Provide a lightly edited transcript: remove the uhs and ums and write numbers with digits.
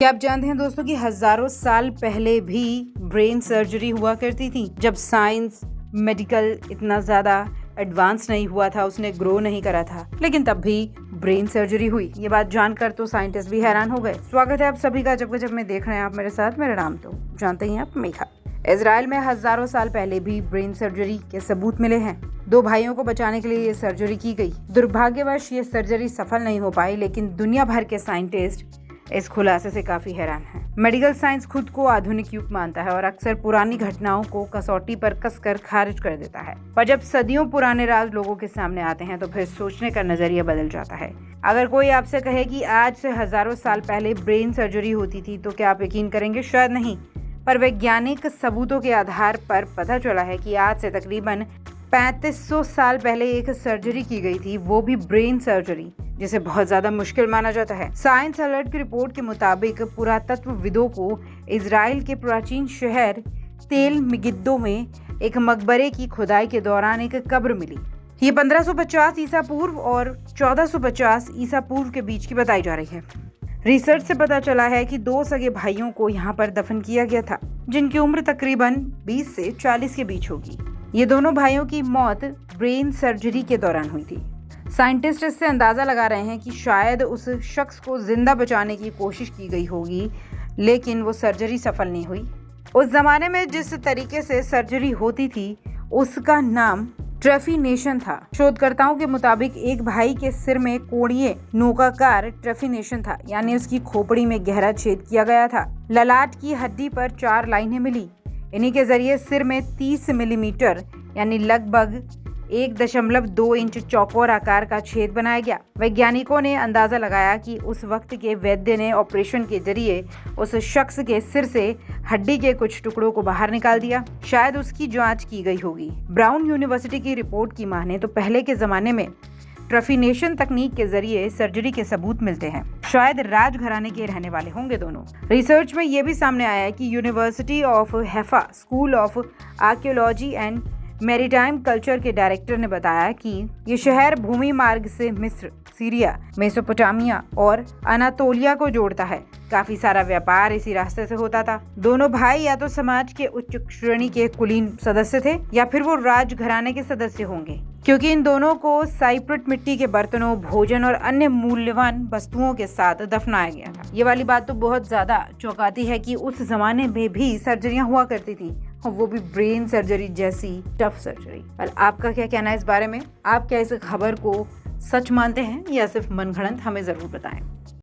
क्या आप जानते हैं दोस्तों कि हजारों साल पहले भी ब्रेन सर्जरी हुआ करती थी। जब साइंस मेडिकल इतना ज़्यादा एडवांस नहीं हुआ था, उसने ग्रो नहीं करा था, लेकिन तब भी ब्रेन सर्जरी हुई। ये बात जानकर तो साइंटिस्ट भी हैरान हो गए। स्वागत है आप सभी का जब में देख रहे हैं आप मेरे साथ। मेरा नाम तो जानते ही हैं आप, मेघा। इजराइल में हजारों साल पहले भी ब्रेन सर्जरी के सबूत मिले हैं। 2 भाइयों को बचाने के लिए ये सर्जरी की गई। दुर्भाग्यवश ये सर्जरी सफल नहीं हो पाई, लेकिन दुनिया भर के साइंटिस्ट इस खुलासे से काफी हैरान हैं। मेडिकल साइंस खुद को आधुनिक युग मानता है और अक्सर पुरानी घटनाओं को कसौटी पर कसकर खारिज कर देता है। पर जब सदियों पुराने राज लोगों के सामने आते हैं तो फिर सोचने का नजरिया बदल जाता है। अगर कोई आपसे कहे कि आज से हजारों साल पहले ब्रेन सर्जरी होती थी तो क्या आप यकीन करेंगे? शायद नहीं। पर वैज्ञानिक सबूतों के आधार पर पता चला है कि आज से तकरीबन 3500 साल पहले एक सर्जरी की गई थी, वो भी ब्रेन सर्जरी, जिसे बहुत ज्यादा मुश्किल माना जाता है। साइंस अलर्ट की रिपोर्ट के मुताबिक पुरातत्वविदों को इजराइल के प्राचीन शहर तेल मिगिद्दो में एक मकबरे की खुदाई के दौरान एक कब्र मिली। ये 1550 ईसा पूर्व और 1450 ईसा पूर्व के बीच की बताई जा रही है। रिसर्च से पता चला है कि 2 सगे भाइयों को यहाँ पर दफन किया गया था, जिनकी उम्र तकरीबन 20 से 40 के बीच होगी। ये दोनों भाइयों की मौत ब्रेन सर्जरी के दौरान हुई थी। साइंटिस्ट इससे अंदाजा लगा रहे हैं कि शायद उस शख्स को जिंदा बचाने की कोशिश की गई होगी, लेकिन वो सर्जरी सफल नहीं हुई। उस जमाने में जिस तरीके से सर्जरी होती थी उसका नाम ट्रेफिनेशन था। शोधकर्ताओं के मुताबिक एक भाई के सिर में कोणीय नोकाकार ट्रेफिनेशन था, यानी उसकी खोपड़ी में गहरा छेद किया गया था। ललाट की हड्डी पर 4 लाइनें मिली। इन्हीं के जरिए सिर में 30 मिलीमीटर यानी लगभग 1.2 इंच चौकोर आकार का छेद बनाया गया। वैज्ञानिकों ने अंदाजा लगाया कि उस वक्त के वैद्य ने ऑपरेशन के जरिए उस शख्स के सिर से हड्डी के कुछ टुकड़ों को बाहर निकाल दिया। शायद उसकी जांच की गई होगी। ब्राउन यूनिवर्सिटी की रिपोर्ट की माने तो पहले के जमाने में ट्रेफिनेशन तकनीक के जरिए सर्जरी के सबूत मिलते हैं। शायद राजघराने के रहने वाले होंगे दोनों। रिसर्च में यह भी सामने आया है कि university of Haifa school of archaeology and maritime culture के डायरेक्टर ने बताया कि ये शहर भूमि मार्ग से मिस्र, सीरिया, मेसोपोटामिया और अनातोलिया को जोड़ता है। काफी सारा व्यापार इसी रास्ते से होता था। दोनों भाई या तो समाज के उच्च श्रेणी के कुलीन सदस्य थे या फिर वो राजघराने के सदस्य होंगे, क्योंकि इन दोनों को साइप्रट मिट्टी के बर्तनों, भोजन और अन्य मूल्यवान वस्तुओं के साथ दफनाया गया था। ये वाली बात तो बहुत ज्यादा चौंकाती है कि उस जमाने में भी सर्जरियां हुआ करती थी, और वो भी ब्रेन सर्जरी जैसी टफ सर्जरी। और आपका क्या कहना है इस बारे में? आप क्या इस खबर को सच मानते हैं या सिर्फ मनगढ़ंत? हमें जरूर बताएं।